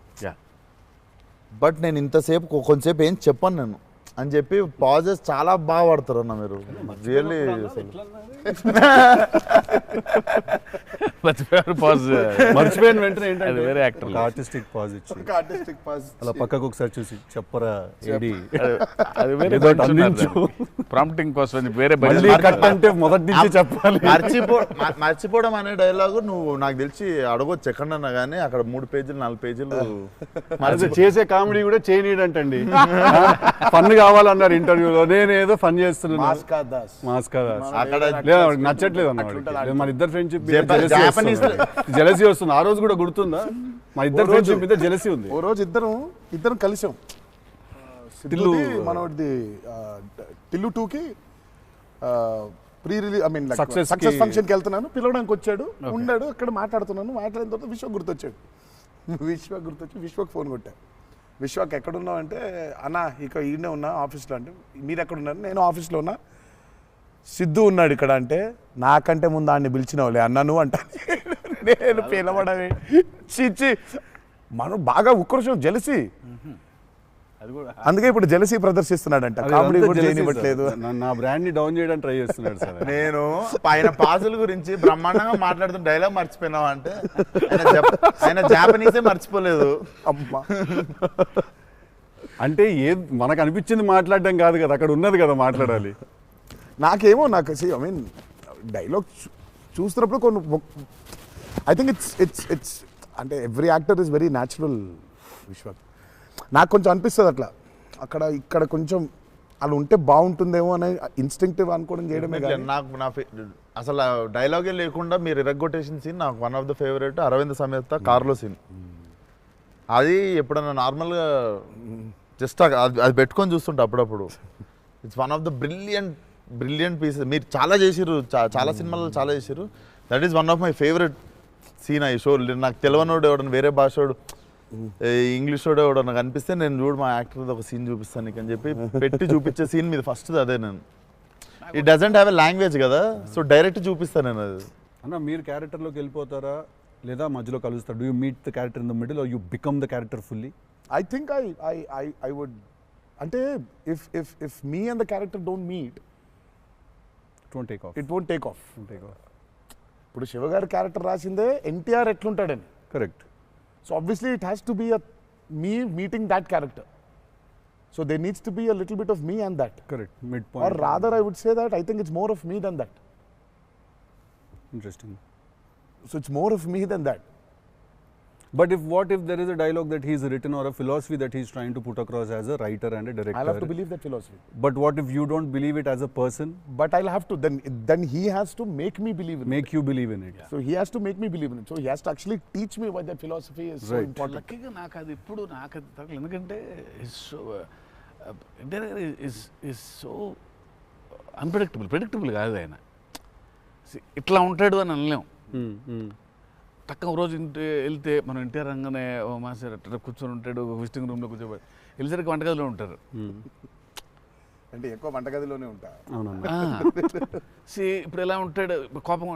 బట్ నేను ఇంతసేపు కొంచెంసేపు ఏం చెప్పాను నేను అని చెప్పి పాజెస్ చాలా బాగా వాడతారు అన్న మీరు. రియల్లీ మర్చిపోయిన వెంటనే అది వేరే యాక్టర్ ఆర్టిస్టిక్ పాజ్ ఇచ్చి అలా పక్కకు ఒకసారి చూసి చెప్పరా ఏడి అది వేరే ప్రాంప్టింగ్ కోసం వేరే కట్ అంటే మొదటి నుంచి చెప్పాలి. మర్చిపోవడం అనే డైలాగు నువ్వు నాకు తెలిసి అడగొచ్చు ఎక్కడన్నా కానీ అక్కడ 3 పేజీలు 4 పేజీలు చేసే కామెడీ కూడా చేయనీడంటండి. ఫన్ కావాలన్నారు ఇంటర్వ్యూలో, నేను ఏదో ఫన్ చేస్తున్నాను. మాస్కా దాస్ అక్కడ నచ్చట్లేదు అన్న. మన ఇద్దరు ఫ్రెండ్షిప్ జెలసీ వస్తుంది. ఆ రోజు కూడా గుర్తుందా? మా ఇద్దరు ఫ్రెండ్షిప్ మీద జెలసీ ఉంది. ఓ రోజు ఇద్దరం కలిసాం. టిల్లు మనోడిది టిల్లు 2కి pre release I mean success ఫంక్షన్కి వెళ్తున్నాను, పిలవడానికి వచ్చాడు, ఉన్నాడు అక్కడ, మాట్లాడుతున్నాను. మాట్లాడిన తర్వాత విశ్వక్ గుర్తొచ్చాడు. విశ్వక్ ఫోన్ కొట్టా. విశ్వక్ ఎక్కడున్నావు అంటే, అన్న ఇక ఈయనే ఉన్నా ఆఫీస్లో. అంటే మీరు ఎక్కడున్నారు? నేను ఆఫీస్లో ఉన్నా. సిద్ధు ఉన్నాడు ఇక్కడ అంటే, నాకంటే ముందు ఆయన్ని పిలిచినవులే అన్నా నువ్వు అంటా. నేను పిలవడమే చిచ్చి. మనం బాగా ఉక్రోషం, జెలసీ. అందుకే ఇప్పుడు జెలసీ ప్రదర్శిస్తున్నాడంట. కామెడీ కూడా చేయనివ్వట్లేదు. నా బ్రాండ్ ని డౌన్ చేయడానికి ట్రై చేస్తున్నాడు సార్. నేను ఆయన పాజుల గురించి బ్రహ్మాండంగా మాట్లాడుతున్న డైలాగ్ మర్చిపోయినావు అంటే ఆయన జాపనీసే మర్చిపోలేదు. అమ్మా అంటే మనకు అనిపించింది మాట్లాడడం కాదు కదా, అక్కడ ఉన్నది కదా మాట్లాడాలి. నాకేమో ఐ మీన్ డైలాగ్ చూస్తున్నప్పుడు కొన్ని ఐ థింక్ ఇట్స్ అంటే every actor is very natural. Vishwak నాకు కొంచెం అనిపిస్తుంది అట్లా, అక్కడ ఇక్కడ కొంచెం అలా ఉంటే బాగుంటుందేమో అనే ఇన్స్టింక్టివ్ అనుకోవడం చేయడమే. నాకు అసలు డైలాగే లేకుండా మీరు ఇరగ్గొట్టేసిన సీన్ నాకు one of the favourite. Aravinda Sametha కార్లో సీన్. అది ఎప్పుడన్నా నార్మల్గా జస్ట్ అది పెట్టుకొని చూస్తుంటా అప్పుడప్పుడు. It's one of the brilliant pieces. మీరు చాలా చేసిర్రు, చాలా సినిమాల్లో చాలా చేసిర్రు. That is one of my favourite scene. ఈ షో నాకు తెలియనోడు ఎవడన్నా, వేరే భాషోడు, ఇంగ్లీష్ వాడు ఎవడో నాకు అనిపిస్తే, నేను చూడు మా యాక్టర్ ఒక సీన్ చూపిస్తాను నీకు అని చెప్పి పెట్టి చూపించే సీన్ మీద ఫస్ట్ అదే. నేను it doesn't have a language కదా, సో డైరెక్ట్ చూపిస్తాను నేను అది. అన్న మీరు క్యారెక్టర్లోకి వెళ్ళిపోతారా లేదా మధ్యలో కలుస్తారు? Do you meet the character in the middle or you become the character fully? I think I would, అంటే if me and the character don't meet, it won't take off. ఇప్పుడు శివగారి క్యారెక్టర్ రాసిందే ఎన్టీఆర్ ఎట్లుంటాడని. Correct. So obviously it has to be me meeting that character. So there needs to be a little bit of me and that. Correct. Midpoint. Or rather I would say that I think it's more of me than that. Interesting. So it's more of me than that. But what if there is a dialogue that he's written or a philosophy that he's trying to put across as a writer and a director? I'll have to believe that philosophy. But what if you don't believe it as a person? But I'll have to, then he has to make me believe in it. Make you believe in it. Yeah. So he has to make me believe in it. So he has to actually teach me why that philosophy is so important. లక్కీగా నాకు అది ఇప్పుడు నాకు అది తగ్గలేదు. ఎందుకంటే is so predictable కాదు ఆయన. ఇట్లా ఉంటాడు అని అనలేం. తక్కువ రోజు వెళ్తే మనం ఎన్టీఆర్ రంగానే ఓ మాస్టర్ అట్లా కూర్చొని ఉంటాడు, విజిటింగ్ రూమ్లో కూర్చోబెట్టి వెళ్ళేసరికి వంటగదిలో ఉంటారు. అంటే ఎక్కువ వంటగదిలోనే ఉంటా. ఇప్పుడు ఎలా ఉంటాడు, కోపం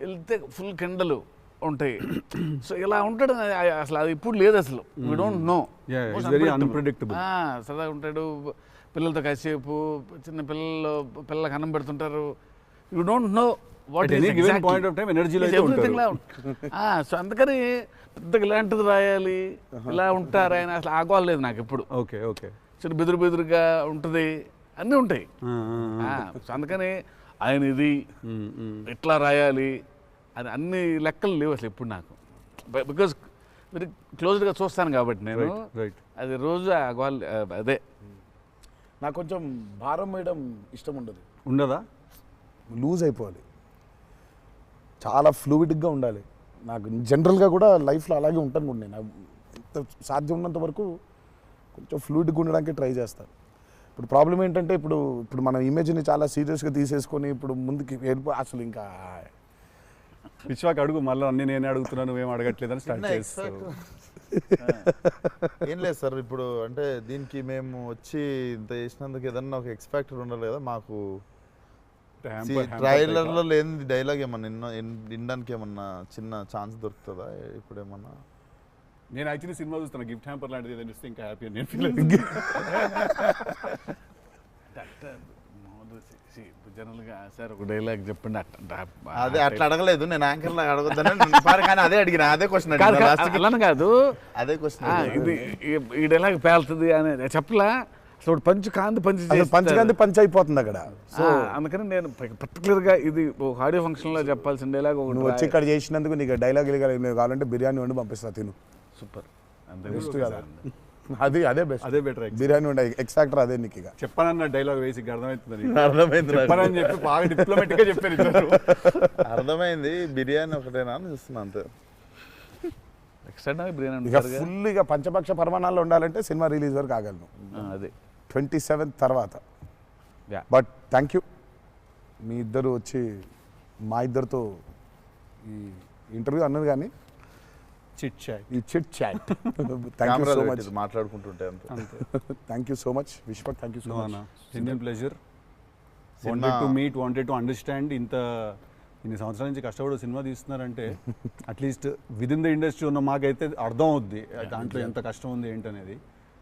వెళ్తే ఫుల్ కెండలు, ఉంటాయి. సో ఇలా ఉంటాడు అసలు అది ఇప్పుడు లేదు అసలు. We don't know. Yeah, it's very unpredictable. సరదాగా ఉంటాడు, పిల్లలతో కాసేపు, చిన్న పిల్లలకు అన్నం పెడుతుంటారు. You don't know what At any given point of time, energy లో అయితే ఉంటారు. సో అందుకని పెద్దగా ఇలాంటిది రాయాలి, ఇలా ఉంటారు ఆయన అసలు ఆగోలేదు నాకు ఎప్పుడు. Okay okay. చిన్న బెదురుగా ఉంటుంది, అన్నీ ఉంటాయి. సో అందుకని ఆయన ఇది ఇట్లా రాయాలి అని అన్ని లెక్కలు లేవు అసలు ఎప్పుడు నాకు. బికాజ్ వెరీ క్లోజ్గా చూస్తాను కాబట్టి నేను రైట్. అది రోజు అదే నాకు కొంచెం భారం వేయడం ఇష్టం ఉండదు. ఉండదా? లూజ్ అయిపోవాలి, చాలా ఫ్లూయిడ్గా ఉండాలి. నాకు జనరల్గా కూడా లైఫ్లో అలాగే ఉంటాను కూడా నేను. ఎంత సాధ్యం ఉన్నంత వరకు కొంచెం ఫ్లూయిడ్గా ఉండడానికి ట్రై చేస్తాను. ఇప్పుడు ప్రాబ్లం ఏంటంటే ఇప్పుడు మన ఇమేజ్ని చాలా సీరియస్గా తీసేసుకొని ఇప్పుడు ముందుకి అసలు ఇంకా విశ్వాక్ అడుగు, మళ్ళీ అన్ని నేనే అడుగుతున్నాను, నువ్వేం అడగట్లేదని స్టార్ట్ చేస్తావు. ఏం లేదు సార్, ఇప్పుడు అంటే దీనికి మేము వచ్చి ఇంత చేసినందుకు ఏదన్నా ఒక ఎక్స్పెక్టర్ ఉండాలి కదా మాకు. ట్రైలర్లో లేని డైలాగ్ ఏమన్నా వినడానికి ఏమన్నా చిన్న ఛాన్స్ దొరుకుతుందా ఇప్పుడు ఏమన్నా? నేను యాక్చువల్లీ సినిమా చూస్తాను, గిఫ్ట్ హ్యాంపర్ లాంటిది ఏదైనా ఇస్తే ఇంకా హ్యాపీ అని నేను ఫీల్ జనరల్గా సార్ ఒక డైలాగ్ చెప్పండి. అదే అట్లా అడగలేదు నేను, యాంకర్ లాగా అడగొద్దని కానీ అదే అడిగిన, అదే క్వశ్చన్ అలా కాదు, అదే క్వశ్చన్. ఇది ఈ డైలాగ్ పేలుతుంది అని చెప్పలా. అసలు పంచకాంతి పంచ్ అయిపోతుంది అక్కడ. సో అందుకని నేను పర్టికులర్గా ఇది ఒక ఆడియో ఫంక్షన్లో చెప్పాల్సిన డైలాగ్ ఒకటి. నువ్వు వచ్చి ఇక్కడ చేసినందుకు నీకు డైలాగ్ కావాలంటే బిర్యానీ వండి పంపిస్తా, తిను. సూపర్. బెస్ట్ కదా, అదే బెస్ట్, అదే బెటర్. బిర్యానీ వండి ఎక్స్ ఫ్యాక్టర్ అదే నీకు. ఇక చెప్పానన్న డైలాగ్ వేసి అర్థమవుతుంది, అర్థమైంది చెప్పానని చెప్పి బాగా డిప్లొమాటిక్ గా చెప్పారు. అర్థమైంది, బిర్యానీ ఒకటేనా అని చూస్తున్నా అంతే. ఇక ఫుల్ ఇక పంచపక్ష పరమాణాల్లో ఉండాలంటే సినిమా రిలీజ్ వరకు ఆగలను. అదే 27th తర్వాత. బట్ థ్యాంక్ యూ, మీ ఇద్దరు వచ్చి మా ఇద్దరితో ఈ ఇంటర్వ్యూ అన్నది కానీ ఈ chit chat thank you so much. మాట్లాడుకుంటుంటే అంతే. Thank you so much Vishwak, thank you so much. Genuine pleasure. Wanted to meet, wanted to understand. ఇన్ని సంవత్సరాల నుంచి కష్టపడి సినిమా తీస్తున్నారంటే at least with in the industry ఉన్న మాకైతే అర్థం అవుద్ది దాంట్లో ఎంత కష్టం ఉంది ఏంటనేది.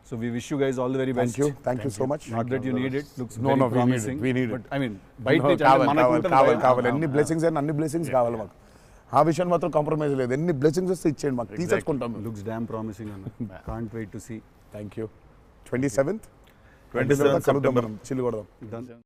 So we wish you guys all the very best. Thank you so much. Not that you need it, looks No, very promising. we need it. But I mean బయట నుంచి కావాలి ఎన్ని బ్లెస్సింగ్స్ అయినా అన్ని బ్లెస్సింగ్స్ కావాలి మాకు. ఆ విషయం మాత్రం కాంప్రమైజ్ లేదు. ఎన్ని బ్లెస్సింగ్స్ వస్తే ఇచ్చేయండి మాకు, తీసేసుకుంటాం. లుక్స్ డామ్ ప్రామిసింగ్ అన్న. Can't wait to see. Thank you. 27th September. చిల్లు కొడదాం. Done.